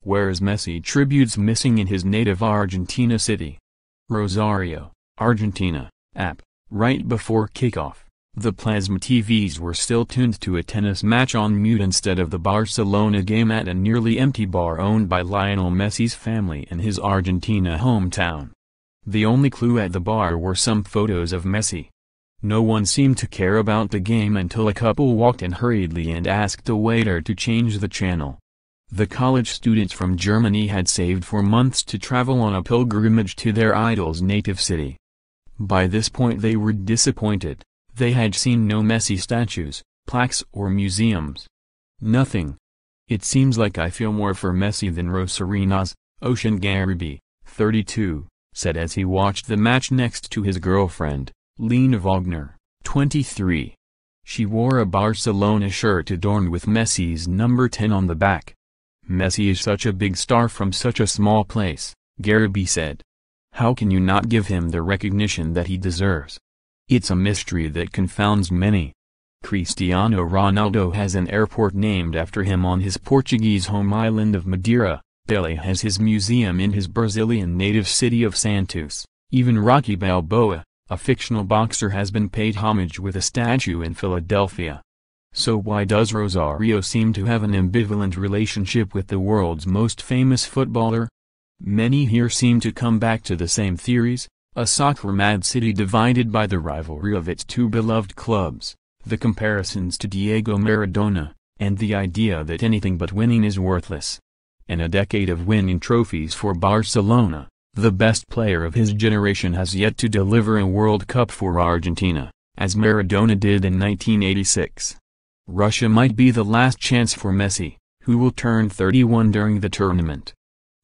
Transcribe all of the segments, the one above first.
Where's Messi Tributes missing in his native Argentina city? Rosario, Argentina. App. Right before kickoff, the plasma TVs were still tuned to a tennis match on mute instead of the Barcelona game at a nearly empty bar owned by Lionel Messi's family in his Argentina hometown. The only clue at the bar were some photos of Messi. No one seemed to care about the game until a couple walked in hurriedly and asked a waiter to change the channel. The college students from Germany had saved for months to travel on a pilgrimage to their idol's native city. By this point they were disappointed. They had seen no Messi statues, plaques or museums. Nothing. It seems like I feel more for Messi than Rosarinos, Oshin Gharibi, 32, said as he watched the match next to his girlfriend, Lena Wagner, 23. She wore a Barcelona shirt adorned with Messi's number 10 on the back. Messi is such a big star from such a small place, Gharibi said. How can you not give him the recognition that he deserves? It's a mystery that confounds many. Cristiano Ronaldo has an airport named after him on his Portuguese home island of Madeira. Pelé has his museum in his Brazilian native city of Santos. Even Rocky Balboa, a fictional boxer, has been paid homage with a statue in Philadelphia. So why does Rosario seem to have an ambivalent relationship with the world's most famous footballer? Many here seem to come back to the same theories: a soccer-mad city divided by the rivalry of its two beloved clubs, the comparisons to Diego Maradona, and the idea that anything but winning is worthless. In a decade of winning trophies for Barcelona, the best player of his generation has yet to deliver a World Cup for Argentina, as Maradona did in 1986. Russia might be the last chance for Messi, who will turn 31 during the tournament.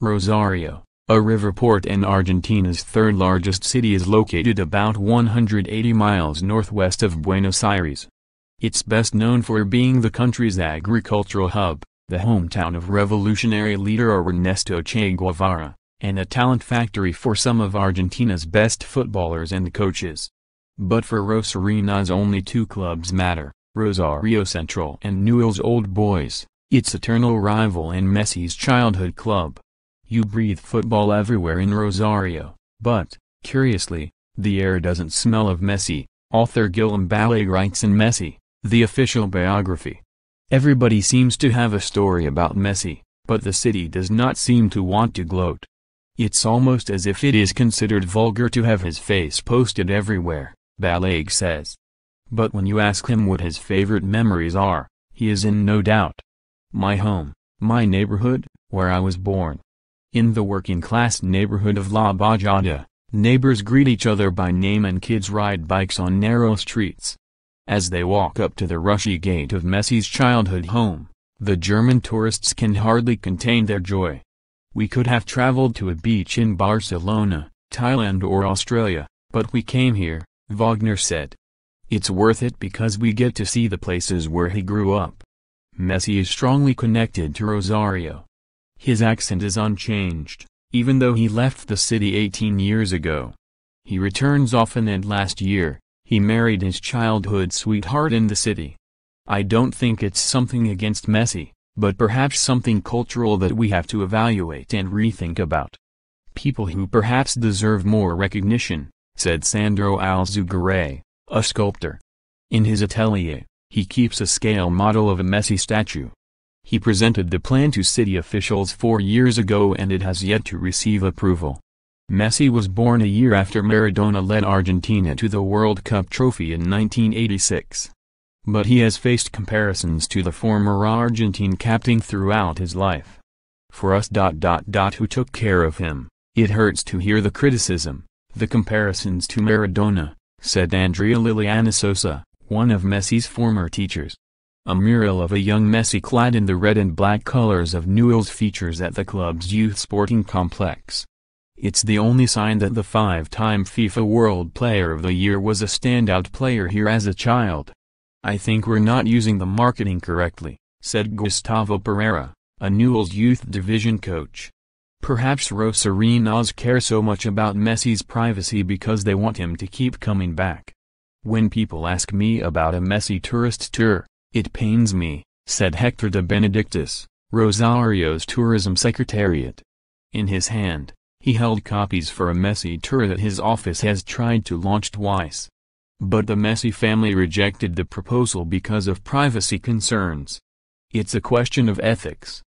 Rosario, a river port and Argentina's third-largest city, is located about 180 miles northwest of Buenos Aires. It's best known for being the country's agricultural hub, the hometown of revolutionary leader Ernesto Che Guevara, and a talent factory for some of Argentina's best footballers and coaches. But for Rosarinos only two clubs matter: Rosario Central and Newell's Old Boys, its eternal rival and Messi's childhood club. You breathe football everywhere in Rosario, but, curiously, the air doesn't smell of Messi, author Guillaume Ballet writes in Messi, the official biography. Everybody seems to have a story about Messi, but the city does not seem to want to gloat. It's almost as if it is considered vulgar to have his face posted everywhere, Ballet says. But when you ask him what his favorite memories are, he is in no doubt. My home, my neighborhood, where I was born. In the working-class neighborhood of La Bajada, neighbors greet each other by name and kids ride bikes on narrow streets. As they walk up to the rushy gate of Messi's childhood home, the German tourists can hardly contain their joy. We could have traveled to a beach in Barcelona, Thailand or Australia, but we came here, Wagner said. It's worth it because we get to see the places where he grew up. Messi is strongly connected to Rosario. His accent is unchanged, even though he left the city 18 years ago. He returns often, and last year, he married his childhood sweetheart in the city. I don't think it's something against Messi, but perhaps something cultural that we have to evaluate and rethink about. People who perhaps deserve more recognition, said Sandro Alzugare, a sculptor. In his atelier, he keeps a scale model of a Messi statue. He presented the plan to city officials 4 years ago and it has yet to receive approval. Messi was born a year after Maradona led Argentina to the World Cup trophy in 1986. But he has faced comparisons to the former Argentine captain throughout his life. For us who took care of him, it hurts to hear the criticism, the comparisons to Maradona, said Andrea Liliana Sosa, one of Messi's former teachers. A mural of a young Messi clad in the red and black colors of Newell's features at the club's youth sporting complex. It's the only sign that the 5-time FIFA World Player of the Year was a standout player here as a child. I think we're not using the marketing correctly, said Gustavo Pereira, a Newell's youth division coach. Perhaps Rosarinos care so much about Messi's privacy because they want him to keep coming back. When people ask me about a Messi tourist tour, it pains me, said Hector de Benedictus, Rosario's tourism secretariat. In his hand, he held copies for a Messi tour that his office has tried to launch twice. But the Messi family rejected the proposal because of privacy concerns. It's a question of ethics.